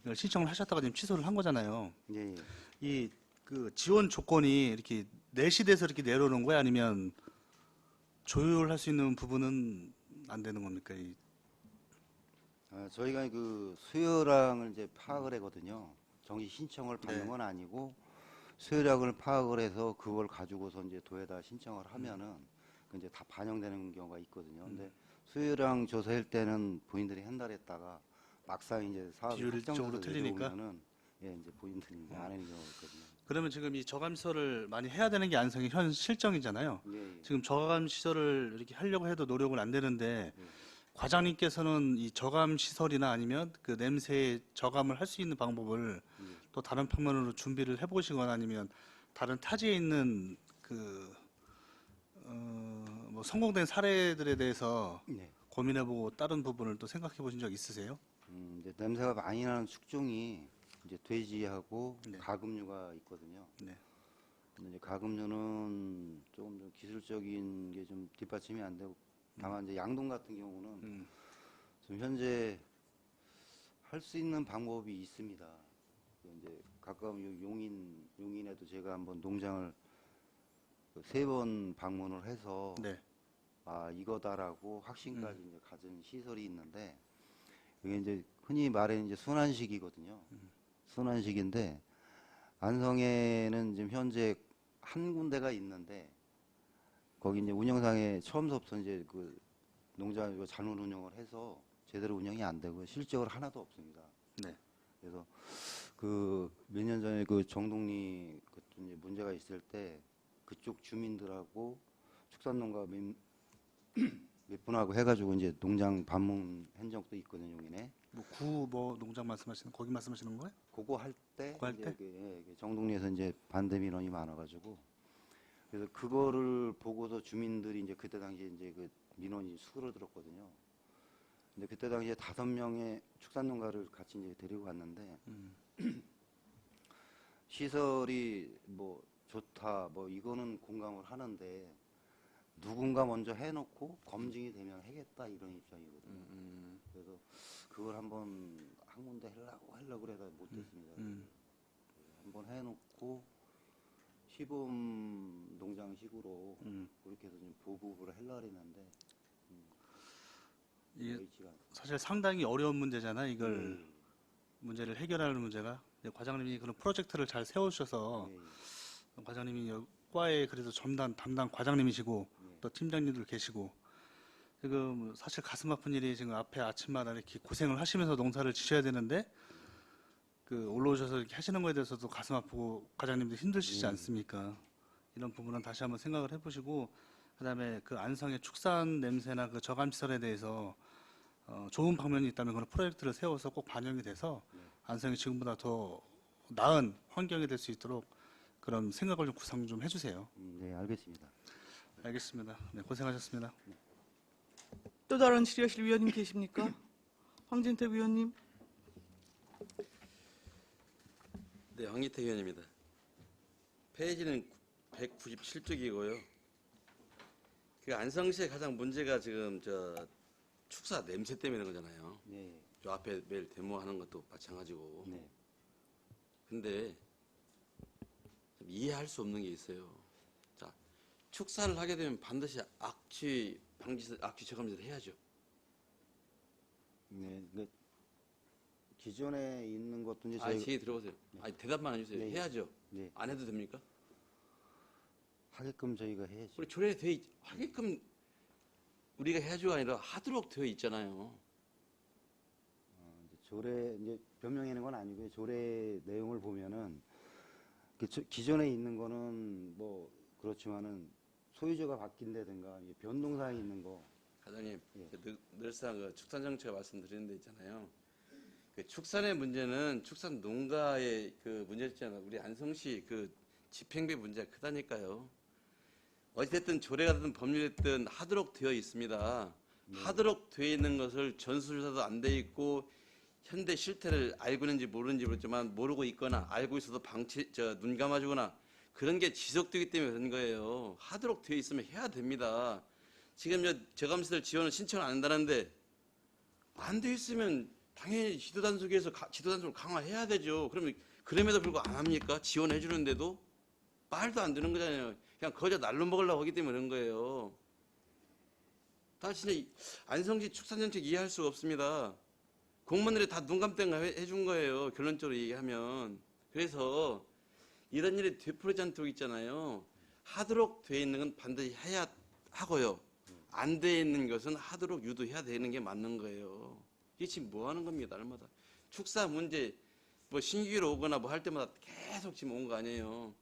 이걸 신청을 하셨다가 지금 취소를 한 거잖아요. 예, 예. 이 그 지원 조건이 이렇게 내시돼서 이렇게 내려오는 거야 아니면 조율할 수 있는 부분은 안 되는 겁니까? 저희가 그 수요량을 이제 파악을 하거든요. 정시 신청을 받는 네. 건 아니고 수요량을 파악을 해서 그걸 가지고서 이제 도에다 신청을 하면은 그 이제 다 반영되는 경우가 있거든요. 근데 수요량 조사할 때는 부인들이 한 달 했다가 막상 이제 사업이 비율적으로 확정돼서 틀리니까? 내려오면은 예, 이제 부인들이 이제 안 하는 경우가 있거든요. 그러면 지금 이 저감 시설을 많이 해야 되는 게 안성의 현 실정이잖아요. 예, 예. 지금 저감 시설을 이렇게 하려고 해도 노력은 안 되는데 네. 과장님께서는 이 저감 시설이나 아니면 그 냄새 저감을 할 수 있는 방법을 또 다른 방면으로 준비를 해보시거나 아니면 다른 타지에 있는 뭐 성공된 사례들에 대해서 네. 고민해보고 다른 부분을 또 생각해보신 적 있으세요? 이제 냄새가 많이 나는 숙종이 이제 돼지하고 네. 가금류가 있거든요. 네. 근데 이제 가금류는 조금 좀 기술적인 게 좀 뒷받침이 안 되고 다만 이제 양동 같은 경우는 지금 현재 할 수 있는 방법이 있습니다. 이제 가까운 용인에도 제가 한번 농장을 세 번 방문을 해서 네. 아 이거다라고 확신까지 이제 가진 시설이 있는데 이게 이제 흔히 말해 이제 순환식이거든요. 순환식인데 안성에는 지금 현재 한 군데가 있는데 거기 이제 운영상에 처음부터 이제 그 농장 이거 잘못 운영을 해서 제대로 운영이 안 되고 실적으로 하나도 없습니다. 네. 그래서 그 몇 년 전에 그 정동리 그것도 이제 문제가 있을 때 그쪽 주민들하고 축산농가 몇 분하고 해가지고 이제 농장 방문한 적도 있거든요, 여기네. 뭐 농장 말씀하시는 거기 말씀하시는 거예요? 그거 할 때 그거 할 이제 때? 정동리에서 이제 반대 민원이 많아가지고 그래서 그거를 보고서 주민들이 이제 그때 당시에 이제 그 민원이 수그러들었거든요. 근데 그때 당시에 5명의 축산농가를 같이 이제 데리고 갔는데 시설이 뭐 좋다 뭐 이거는 공감을 하는데 누군가 먼저 해놓고 검증이 되면 하겠다 이런 입장이거든요. 그래서 그걸 한번 한 군데 하려고 그래다 못했습니다. 한번 해놓고 시범 농장식으로 그렇게 해서 좀 보급을 하려고 했는데 이게 여의치가 않습니다. 사실 상당히 어려운 문제잖아요. 이걸 문제를 해결하는 문제가. 근데 과장님이 그런 프로젝트를 잘 세우셔서 예, 과장님이 과에 그래도 담당 과장님이시고 또 팀장님들 계시고 지금 사실 가슴 아픈 일이 지금 앞에 아침마다 이렇게 고생을 하시면서 농사를 지셔야 되는데 그 올라오셔서 이렇게 하시는 거에 대해서도 가슴 아프고 과장님도 힘드시지 않습니까? 이런 부분은 다시 한번 생각을 해보시고 그다음에 그 안성의 축산 냄새나 그 저감 시설에 대해서 좋은 방면이 있다면 그런 프로젝트를 세워서 꼭 반영이 돼서 안성이 지금보다 더 나은 환경이 될 수 있도록 그런 생각을 좀 구상 좀 해주세요. 네, 알겠습니다. 알겠습니다. 네, 고생하셨습니다. 또 다른 질의하실 위원님 계십니까? 황진태 위원님. 네, 황희태 의원입니다. 페이지는 197쪽이고요. 그 안성시의 가장 문제가 지금 저 축사 냄새 때문에 그런 거잖아요. 네, 저 앞에 매일 데모하는 것도 마찬가지고. 네, 근데 좀 이해할 수 없는 게 있어요. 자, 축사를 하게 되면 반드시 악취 저감제를 해야죠. 네. 그 기존에 있는 것도 이제 아니, 제 얘기 들어보세요. 아니, 대답만 해주세요. 네. 해야죠. 네, 안 해도 됩니까? 하게끔 저희가 해야죠. 우리 조례에 하게끔 우리가 해야죠가 아니라 하도록 되어 있잖아요. 조례 이제 변명하는 건 아니고요. 조례 내용을 보면은 기존에 있는 거는 뭐 그렇지만은 소유자가 바뀐다든가 이게 변동사항이 있는 거. 과장님, 예. 늘상 그 축산 정책을 말씀드리는 데 있잖아요. 그 축산의 문제는 축산 농가의 그 문제였잖아요. 우리 안성시 그 집행비 문제가 크다니까요. 어찌됐든 조례가 됐든 법률이 됐든 하도록 되어 있습니다. 하도록 되어 있는 것을 전수조사도 안 돼 있고 현대 실태를 알고 있는지 모르는지 모르지만 모르고 있거나 알고 있어도 눈 감아주거나 그런 게 지속되기 때문에 그런 거예요. 하도록 되어 있으면 해야 됩니다. 지금 저감시설 지원을 신청을 안 한다는데 안 돼 있으면 당연히 지도단속에서 지도단속을 강화해야 되죠. 그러면 그럼에도 불구하고 안 합니까? 지원해 주는데도 말도 안 되는 거잖아요. 그냥 거저 날로 먹으려고 하기 때문에 그런 거예요. 다시 안성시 축산정책 이해할 수가 없습니다. 공무원들이 다 눈 감땡 해준 거예요. 결론적으로 얘기하면. 그래서 이런 일이 되풀이지 않도록 있잖아요. 하도록 돼 있는 건 반드시 해야 하고요. 안 돼 있는 것은 하도록 유도해야 되는 게 맞는 거예요. 이게 지금 뭐 하는 겁니다, 날마다. 축사 문제, 뭐 신규로 오거나 뭐 할 때마다 계속 지금 온 거 아니에요.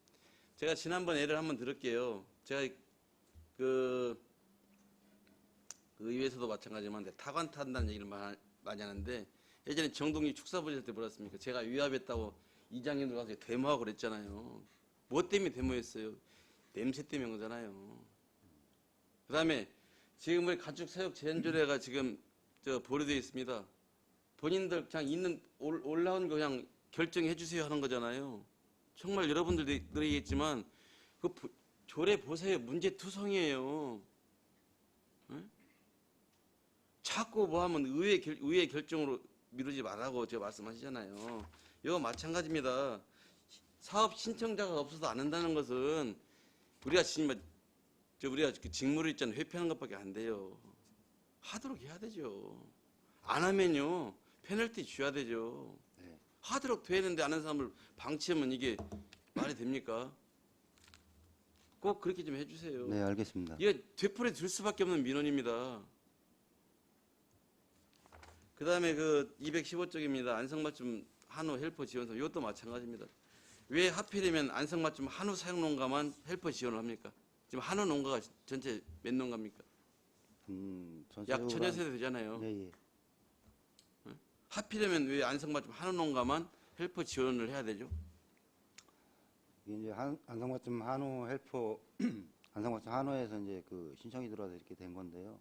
제가 지난번 예를 한번 들을게요. 제가 그 의회에서도 마찬가지지만 타관 탄다는 얘기를 많이 하는데 예전에 정동리 축사부질 때 뭐랬습니까? 제가 위압했다고 이장님들 가서 데모하고 그랬잖아요. 뭐 때문에 데모했어요? 냄새 때문에 그러잖아요. 그 다음에 지금 우리 가축사육 제한조례가 지금 보류되어 있습니다. 본인들 그냥 올라온 거 그냥 결정해 주세요 하는 거잖아요. 정말 여러분들도 얘기했지만 그 조례 보세요. 문제투성이에요. 응? 자꾸 뭐 하면 의회 결정으로 미루지 말라고 제가 말씀하시잖아요. 이거 마찬가지입니다. 사업 신청자가 없어서 안 한다는 것은 우리가 지금 우리가 그 직무를 있잖아요. 회피하는 것밖에 안 돼요. 하도록 해야 되죠. 안 하면요 페널티 줘야 되죠. 네. 하도록 돼야 되는데 안 하는 사람을 방치하면 이게 말이 됩니까? 꼭 그렇게 좀 해주세요. 네, 알겠습니다. 이게 되풀이 들 수밖에 없는 민원입니다. 그 다음에 그 215쪽입니다. 안성맞춤 한우 헬퍼 지원서 이것도 마찬가지입니다. 왜 하필이면 안성맞춤 한우 사육 농가만 헬퍼 지원을 합니까? 지금 한우 농가가 전체 몇 농가입니까? 약 전체적으로 1000여 세대 되잖아요. 예, 예. 하필이면 왜 안성맞춤 한우 농가만 헬퍼 지원을 해야 되죠? 이게 이제 안성맞춤 한우 헬퍼 안성맞춤 한우에서 이제 그 신청이 들어와서 이렇게 된 건데요.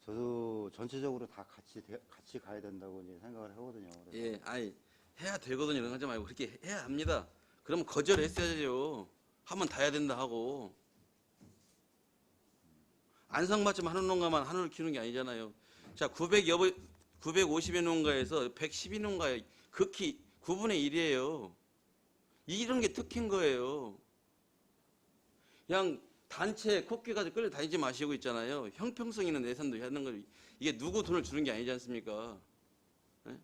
저도 전체적으로 다 같이 가야 된다고 이제 생각을 하거든요. 그래서 예, 아니 해야 되거든요. 이런 거 하지 말고 그렇게 해야 합니다. 그러면 거절했어야죠. 하면 다 해야 된다 하고. 안성맞춤 한우 농가만 한우를 키우는 게 아니잖아요. 자, 950여 농가에서 112 농가에 극히 9분의 1이에요. 이런 게 특혜인 거예요. 그냥 단체 코끼 가지고 끌려다니지 마시고 있잖아요. 형평성 있는 예산도 해야 하는 거예요. 이게 누구 돈을 주는 게 아니지 않습니까? 네?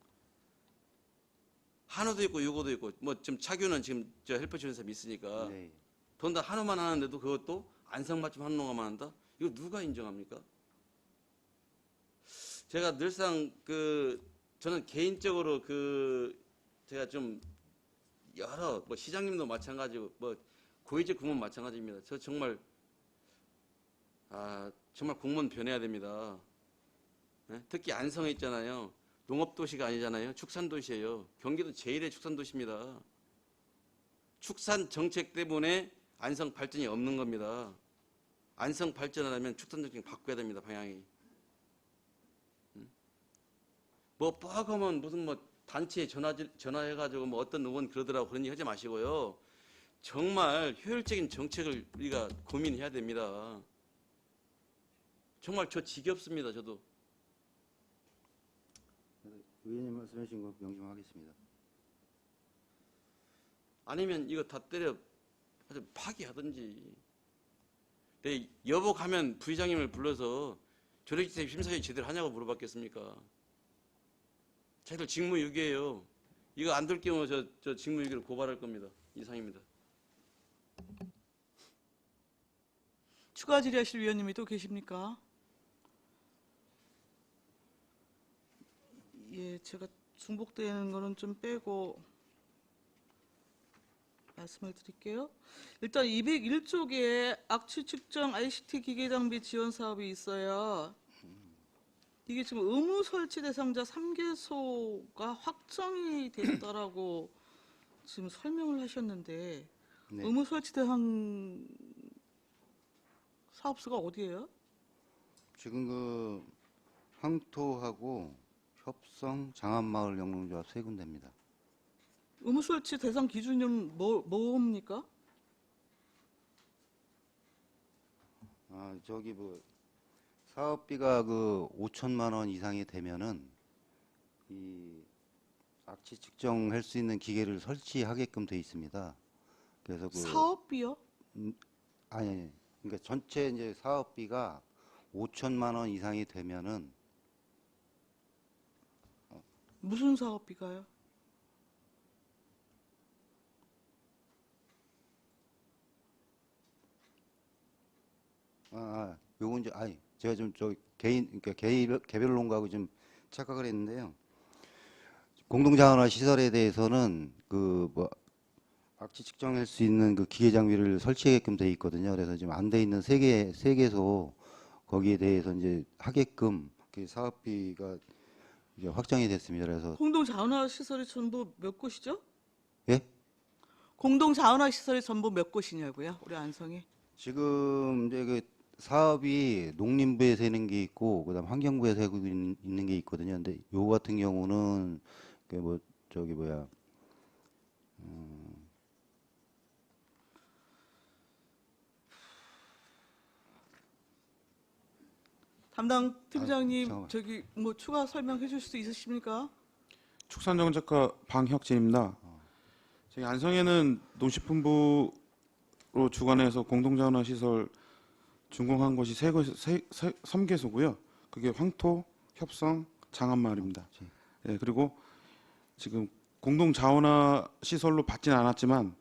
한우도 있고 유고도 있고 뭐 지금 차규는 지금 저 헬퍼 지원 사람이 있으니까 네. 돈다 한우만 하는데도 그것도 안성맞춤 한우 농가만 한다? 이거 누가 인정합니까? 제가 늘상 저는 개인적으로 제가 좀 여러 뭐 시장님도 마찬가지고 뭐 고위직 공무원 마찬가지입니다. 저 정말 정말 공무원 변해야 됩니다. 네? 특히 안성에 있잖아요. 농업도시가 아니잖아요. 축산도시예요. 경기도 제1의 축산도시입니다. 축산 정책 때문에 안성 발전이 없는 겁니다. 안성 발전하려면 축산 정책 바꿔야 됩니다. 방향이. 뭐 뻐하면 무슨 뭐 단체에 전화해가지고 뭐 어떤 의원 그러더라고 그런 얘기 하지 마시고요. 정말 효율적인 정책을 우리가 고민해야 됩니다. 정말 저 지겹습니다. 저도. 의원님 말씀하신 거 명심하겠습니다. 아니면 이거 다 때려 아주 파기하든지. 내 여보 가면 부의장님을 불러서 조례기태 심사위 제대로 하냐고 물어봤겠습니까? 자기들 직무유기예요. 이거 안 될 경우 저 직무유기를 고발할 겁니다. 이상입니다. 추가 질의하실 위원님이 또 계십니까? 예, 제가 중복되는 거는 좀 빼고 말씀을 드릴게요. 일단 201쪽에 악취 측정 ICT 기계 장비 지원 사업이 있어요. 이게 지금 의무 설치 대상자 3개소가 확정이 됐다라고 지금 설명을 하셨는데 네. 의무 설치 대상 사업소가 어디예요? 지금 황토하고 협성 장안마을 영농조합 세 군데입니다. 의무 설치 대상 기준은 뭡니까? 저기 뭐 사업비가 5천만 원 이상이 되면은 이 악취 측정할 수 있는 기계를 설치하게끔 돼 있습니다. 그래서 사업비요? 아니, 그러니까 전체 이제 사업비가 5천만 원 이상이 되면은 무슨 사업비가요? 요건 이제 제가 좀 그러니까 개별 농가하고 좀 착각을 했는데요. 공동자원화 시설에 대해서는 악취 측정할 수 있는 그 기계 장비를 설치하게끔 돼 있거든요. 그래서 지금 안 돼 있는 세 개소 거기에 대해서 이제 하게끔 그 사업비가 이제 확정이 됐습니다. 그래서 공동 자원화 시설이 전부 몇 곳이죠? 예? 공동 자원화 시설이 전부 몇 곳이냐고요? 우리 안성이? 지금 이제 그 사업이 농림부에서 하는 게 있고 그다음 환경부에서 하고 있는 게 있거든요. 근데 요 같은 경우는 담당 팀장님 잠깐만. 저기 뭐 추가 설명해 줄 수 있으십니까? 축산정책과 방혁진입니다. 저희 안성에는 농식품부 주관해서 공동자원화 시설 준공한 곳이 3개소고요. 그게 황토, 협성, 장안마을입니다. 예, 그리고 지금 공동자원화 시설로 받지는 않았지만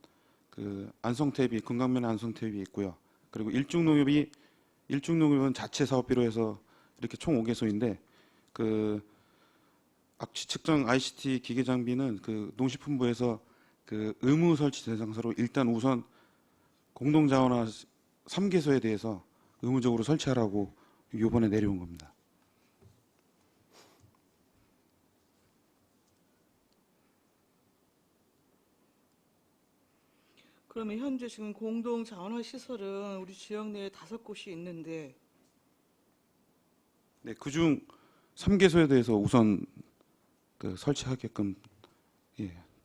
그 안성태비, 금강면 안성태비 있고요. 그리고 일중농협은 자체 사업비로 해서 이렇게 총 5개소인데 그 악취 측정 ICT 기계 장비는 그 농식품부에서 그 의무 설치 대상사로 일단 우선 공동자원화 3개소에 대해서 의무적으로 설치하라고 이번에 내려온 겁니다. 그러면 현재 지금 공동 자원화 시설은 우리 지역 내에 5곳이 있는데 네, 그중 3개소에 대해서 우선 그 설치하게끔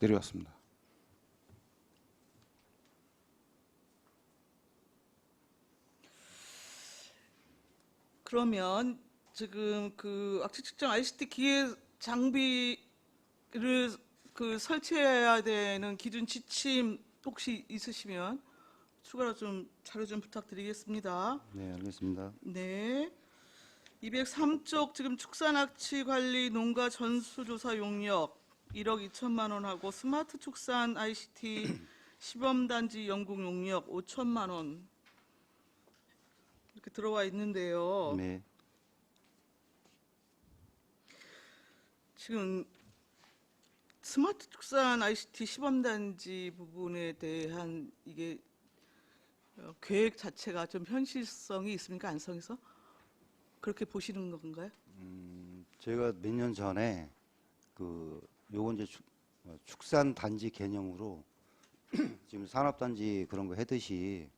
내려왔습니다. 그러면 지금 그 악취 측정 ICT 기계 장비를 그 설치해야 되는 기준 지침 혹시 있으시면 추가로 좀 자료 좀 부탁드리겠습니다. 네, 알겠습니다. 네. 203쪽 지금 축산악취 관리 농가 전수조사 용역 1억 2천만 원하고 스마트 축산 ICT 시범단지 연구 용역 5천만 원 이렇게 들어와 있는데요. 네. 지금 스마트 축산 ICT 시범단지 부분에 대한 이게 계획 자체가 좀 현실성이 있습니까? 안성에서? 그렇게 보시는 건가요? 제가 몇 년 전에 요건 이제 축산 단지 개념으로 지금 산업단지 그런 거 하듯이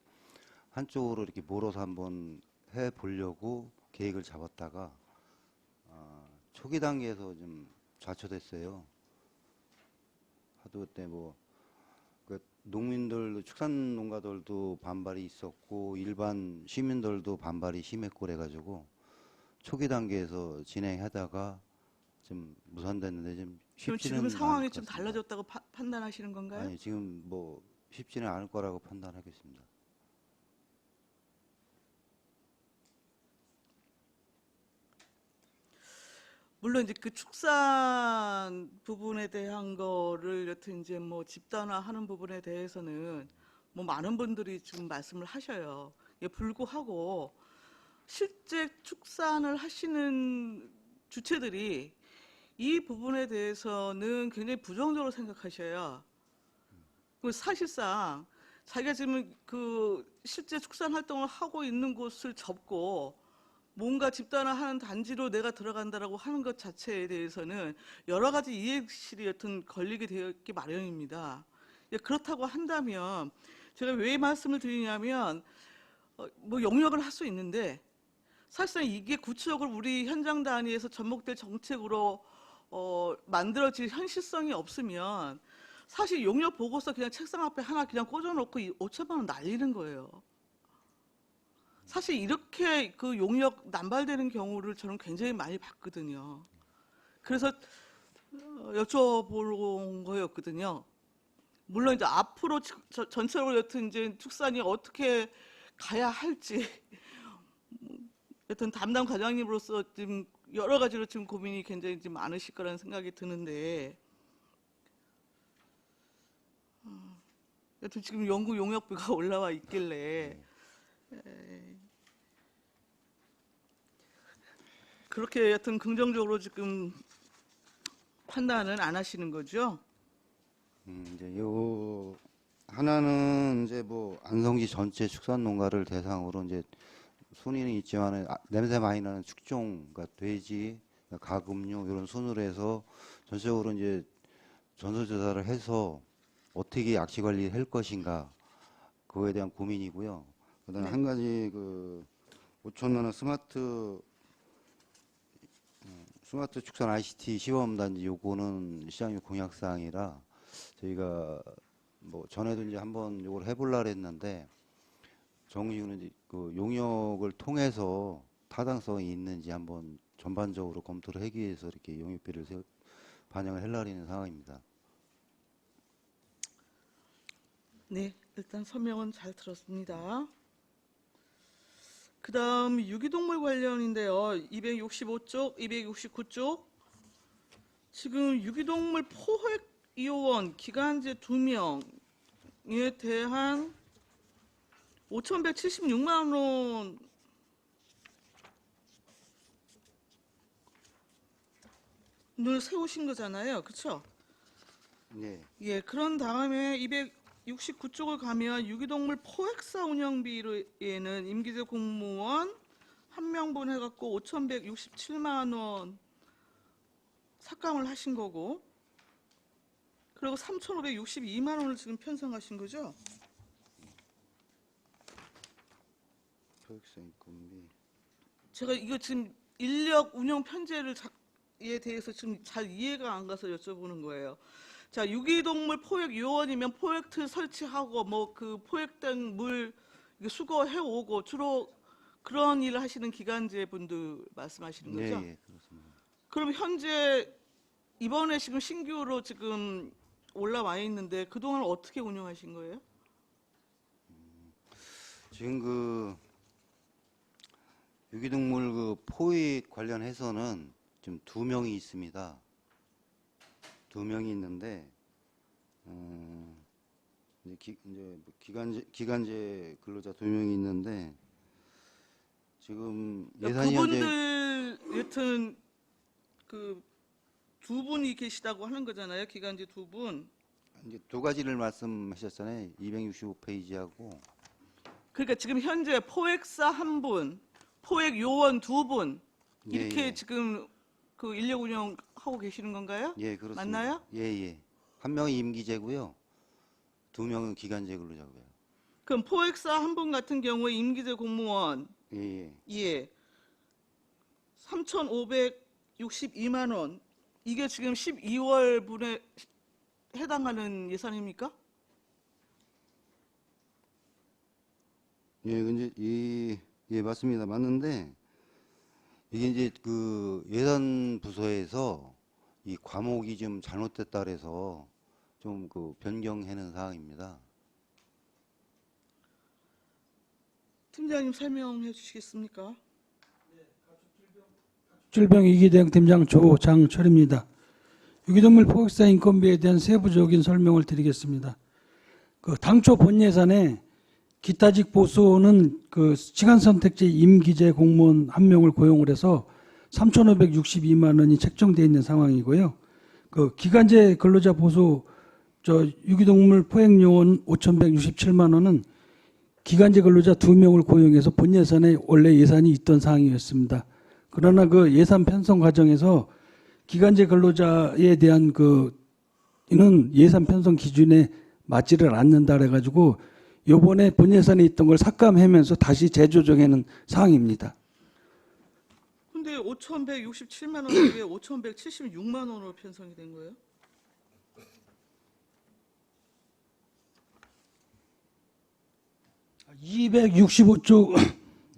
한쪽으로 이렇게 몰아서 한번 해 보려고 계획을 잡았다가 초기 단계에서 좀 좌초됐어요. 하도 그때 그 농민들도 축산 농가들도 반발이 있었고 일반 시민들도 반발이 심했고 그래가지고 초기 단계에서 진행하다가 좀 무산됐는데 좀 지금 쉽지는 않을 상황이 것 좀 같습니다. 달라졌다고 판단하시는 건가요? 아니 지금 쉽지는 않을 거라고 판단하겠습니다. 물론 이제 그 축산 부분에 대한 거를 여튼 이제 뭐 집단화하는 부분에 대해서는 뭐 많은 분들이 지금 말씀을 하셔요. 예, 불구하고 실제 축산을 하시는 주체들이 이 부분에 대해서는 굉장히 부정적으로 생각하셔요. 사실상 자기가 지금 그 실제 축산 활동을 하고 있는 곳을 접고 뭔가 집단화하는 단지로 내가 들어간다라고 하는 것 자체에 대해서는 여러 가지 이해실이 여튼 걸리게 되었기 마련입니다. 그렇다고 한다면 제가 왜 말씀을 드리냐면 뭐 용역을 할 수 있는데 사실상 이게 구체적으로 우리 현장 단위에서 접목될 정책으로 만들어질 현실성이 없으면 사실 용역 보고서 그냥 책상 앞에 하나 그냥 꽂아놓고 5천만 원 날리는 거예요. 사실 이렇게 그 용역 남발되는 경우를 저는 굉장히 많이 봤거든요. 그래서 여쭤본 거였거든요. 물론 이제 앞으로 전체적으로 여튼 이제 축산이 어떻게 가야 할지 여튼 담당 과장님으로서 지금 여러 가지로 지금 고민이 굉장히 좀 많으실 거라는 생각이 드는데 여튼 지금 연구 용역비가 올라와 있길래 그렇게 여튼 긍정적으로 지금 판단은 안 하시는 거죠? 이제 요 하나는 이제 안성시 전체 축산 농가를 대상으로 이제 순위는 있지만은 냄새 많이 나는 축종, 그러니까 돼지, 가금류 이런 순으로 해서 전체적으로 이제 전수조사를 해서 어떻게 악취 관리를 할 것인가 그거에 대한 고민이고요. 그다음에 한 가지 5천만 원 스마트 축산 ICT 시범단지 요거는 시장님 공약사항이라 저희가 전에도 이제 한번 요걸 해보려고 했는데 정식으로 이제 그 용역을 통해서 타당성이 있는지 한번 전반적으로 검토를 하기 위해서 이렇게 용역비를 반영을 하려고 하는 상황입니다. 네, 일단 설명은 잘 들었습니다. 그 다음 유기동물 관련인데요. 265쪽, 269쪽. 지금 유기동물 포획 이호원 기간제 2명에 대한 5,176만 원을 세우신 거잖아요. 그렇죠? 네. 예, 그런 다음에 269쪽을 가면 유기동물 포획사 운영비에는 임기제 공무원 1명분 해갖고 5,167만 원 삭감을 하신 거고, 그리고 3,562만 원을 지금 편성하신 거죠? 교육사 인건비. 제가 이거 지금 인력 운영 편제에 대해서 지금 잘 이해가 안 가서 여쭤보는 거예요. 자, 유기동물 포획 요원이면 포획틀 설치하고 뭐 그 포획된 물 수거해 오고 주로 그런 일을 하시는 기간제 분들 말씀하시는 네, 거죠? 예, 그렇습니다. 그럼 현재 이번에 지금 신규로 지금 올라와 있는데 그동안 어떻게 운영하신 거예요? 지금 그 유기동물 그 포획 관련해서는 지금 2명이 있습니다. 2명이 있는데 이제 기간제 근로자 2명이 있는데 지금 예산이 현재 그분들 여튼 그 두 분이 계시다고 하는 거잖아요. 기간제 2분. 이제 2가지를 말씀하셨잖아요. 265페이지하고 그러니까 지금 현재 포획사 1분, 포획 요원 2분 이렇게 예. 지금 그 인력 운영하고 계시는 건가요? 예, 그렇습니다. 맞나요? 예, 예. 1명이 임기제고요. 2명은 기간제 근로자고요. 그럼 포획사 1분 같은 경우에 임기제 공무원 예, 예. 예 3,562만 원 이게 지금 12월 분에 해당하는 예산입니까? 예, 근데 예, 맞습니다. 맞는데 이게 이제 그 예산 부서에서 이 과목이 좀 잘못됐다 그래서 좀 그 변경하는 사항입니다. 팀장님 설명해 주시겠습니까? 질병위기대응 팀장 조장철입니다. 유기동물 포획사 인건비에 대한 세부적인 설명을 드리겠습니다. 그 당초 본 예산에 기타직 보수는 그 시간 선택제 임기제 공무원 1명을 고용을 해서 3,562만 원이 책정되어 있는 상황이고요. 그 기간제 근로자 보수 유기동물 포획 요원 5,167만 원은 기간제 근로자 2명을 고용해서 본 예산에 원래 예산이 있던 사항이었습니다. 그러나 그 예산 편성 과정에서 기간제 근로자에 대한 이는 예산 편성 기준에 맞지를 않는다 그래가지고 요번에 본 예산에 있던 걸 삭감하면서 다시 재조정하는 사항입니다. 근데 5,167만 원이 왜 5,176만 원으로 편성이 된 거예요? (265쪽에)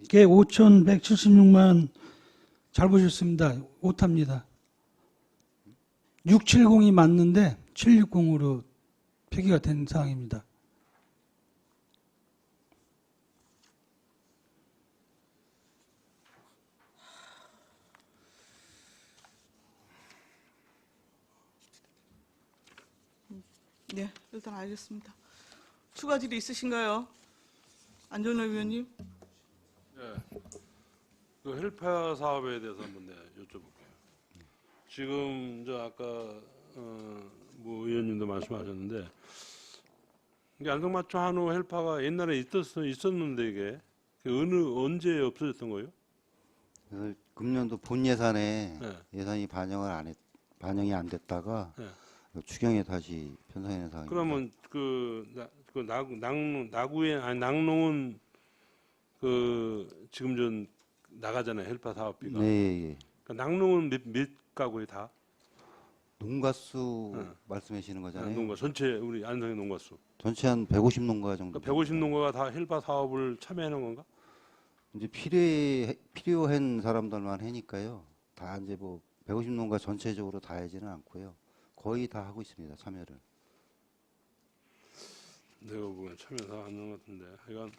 5,176만 잘 보셨습니다. 오타입니다. 670이 맞는데 760으로 표기가 된 사항입니다. 네, 일단 알겠습니다. 추가 질의 있으신가요? 안전호 위원님? 네. 그 헬파 사업에 대해서 한번 여쭤볼게요. 지금 저 아까 뭐 의원님도 말씀하셨는데 이게 안성맞춤 한우 헬파가 옛날에 있었는데 이게 언제 없어졌던 거예요? 그 금년도 본 예산에 네. 예산이 반영이 안 됐다가 네. 추경에 다시 편성하는 상황입니다. 그러면 낙농은 그 지금 전 나가잖아요 헬파 사업비가. 네, 예, 예. 그러니까 낙농은 몇 가구에 다? 농가수 네. 말씀하시는 거잖아요. 농가 전체 우리 안성의 농가수. 전체 한 150농가 정도. 그러니까 150 농가가 다 헬파 사업을 참여하는 건가? 이제 필요한 사람들만 하니까요. 다 이제 뭐 150농가 전체적으로 다 하지는 않고요. 거의 다 하고 있습니다. 참여를. 내가 보기엔 참여사 않는 것 같은데 하여간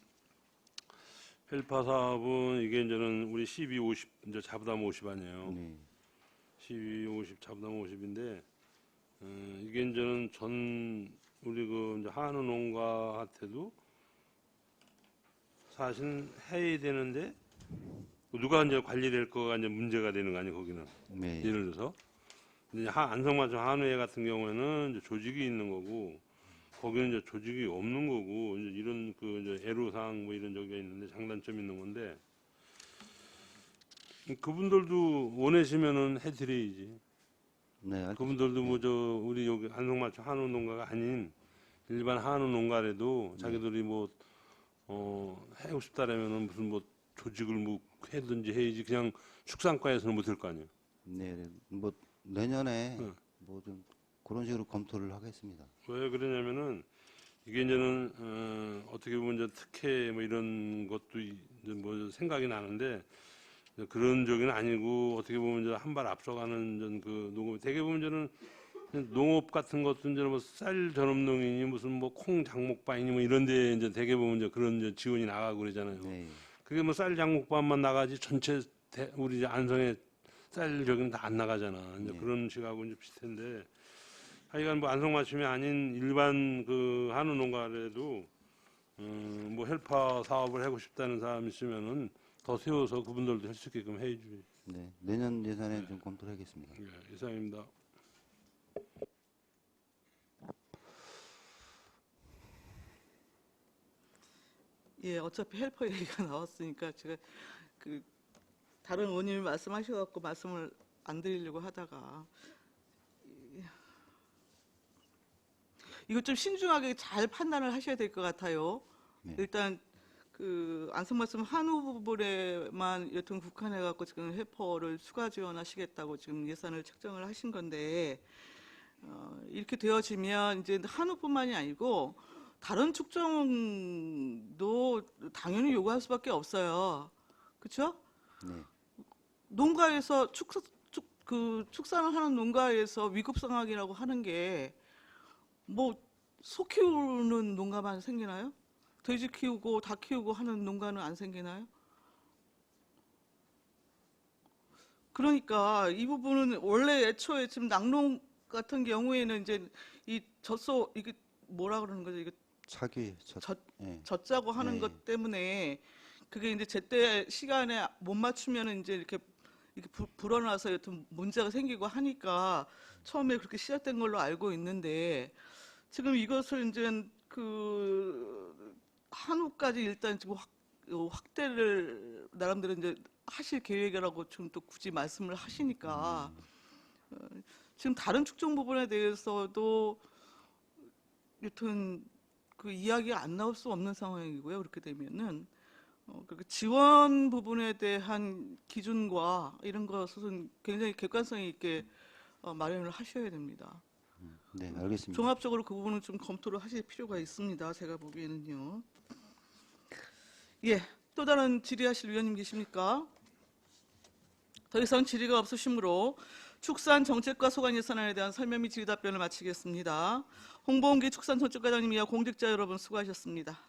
헬파 사업은 이게 이제는 우리 12, 50 이제 자부담 50 아니에요. 네. 12, 50 자부담 50인데 이게 이제는 전 우리 그 이제 한우 농가한테도 사실 해야 되는데 누가 이제 관리될 거가 이제 문제가 되는 거 아니에요 거기는. 네. 예를 들어서 이제 안성맞춤 한우회 같은 경우에는 이제 조직이 있는 거고 거기는 이제 조직이 없는 거고 이제 이런 그 이제 애로사항 뭐 이런 저기가 있는데 장단점이 있는 건데 그분들도 원하시면은 해드려야지. 네. 알겠습니다. 그분들도 뭐 저 우리 여기 안성맞춤 한우 농가가 아닌 일반 한우 농가라도 자기들이 뭐 하고 싶다라면은 무슨 뭐 조직을 뭐 해든지 해야지 그냥 축산과에서는 못할 거 아니에요. 네. 네. 뭐 내년에 응. 뭐 좀 그런 식으로 검토를 하겠습니다. 왜 그러냐면은 이게 이제는 어떻게 보면 이제 특혜 뭐 이런 것도 이제 뭐 생각이 나는데 그런 적은 아니고 어떻게 보면 이제 한 발 앞서가는 그 농업 대개 보면 저는 농업 같은 것도 이제 뭐 쌀 전업농이니 무슨 뭐 콩 장목반이니 뭐 이런데 이제 대개 보면 이제 그런 이제 지원이 나가고 그러잖아요. 네. 그게 뭐 쌀 장목반만 나가지 전체 우리 이제 안성에 쌀 저기는 다 안 나가잖아. 이제 네. 그런 식하고 이제 비슷한데 하여간 뭐 안성맞춤이 아닌 일반 그 한우 농가라도 뭐 헬파 사업을 하고 싶다는 사람이 있으면은 더 세워서 그분들도 할 수 있게끔 해주지. 네. 내년 예산에 좀 검토를 하겠습니다. 예, 이상입니다. 예, 어차피 헬퍼 얘기가 나왔으니까 제가 그 다른 의원님이 말씀하셔갖고 말씀을 안 드리려고 하다가 이거 좀 신중하게 잘 판단을 하셔야 될 것 같아요. 네. 일단 그 안성맞춤 한우 부분에만 여튼 국한해갖고 지금 헬퍼를 추가 지원하시겠다고 지금 예산을 책정을 하신 건데 이렇게 되어지면 이제 한우뿐만이 아니고 다른 축종도 당연히 요구할 수밖에 없어요. 그렇죠? 네. 농가에서 축산을 하는 농가에서 위급 상황이라고 하는 게 뭐 소 키우는 농가만 생기나요? 돼지 키우고 닭 키우고 하는 농가는 안 생기나요? 그러니까 이 부분은 원래 애초에 지금 낙농 같은 경우에는 이제 이 젖소 이게 뭐라 그러는 거죠? 이게 차기 예. 젖자고 하는 네. 것 때문에 그게 이제 제때 시간에 못 맞추면은 이제 이렇게 불어나서 여튼 문제가 생기고 하니까 처음에 그렇게 시작된 걸로 알고 있는데 지금 이것을 이제 그 한우까지 일단 지금 확대를 나름대로 이제 하실 계획이라고 지금 또 굳이 말씀을 하시니까 지금 다른 축종 부분에 대해서도 여튼 그 이야기가 안 나올 수 없는 상황이고요. 그렇게 되면은 그렇게 지원 부분에 대한 기준과 이런 것은 굉장히 객관성 있게 마련을 하셔야 됩니다. 네, 알겠습니다. 종합적으로 그 부분은 좀 검토를 하실 필요가 있습니다. 제가 보기에는요. 예, 또 다른 질의하실 위원님 계십니까? 더 이상 질의가 없으시므로 축산정책과 소관예산안에 대한 설명 및 질의 답변을 마치겠습니다. 홍보홍기 축산정책과장님 이하 공직자 여러분 수고하셨습니다.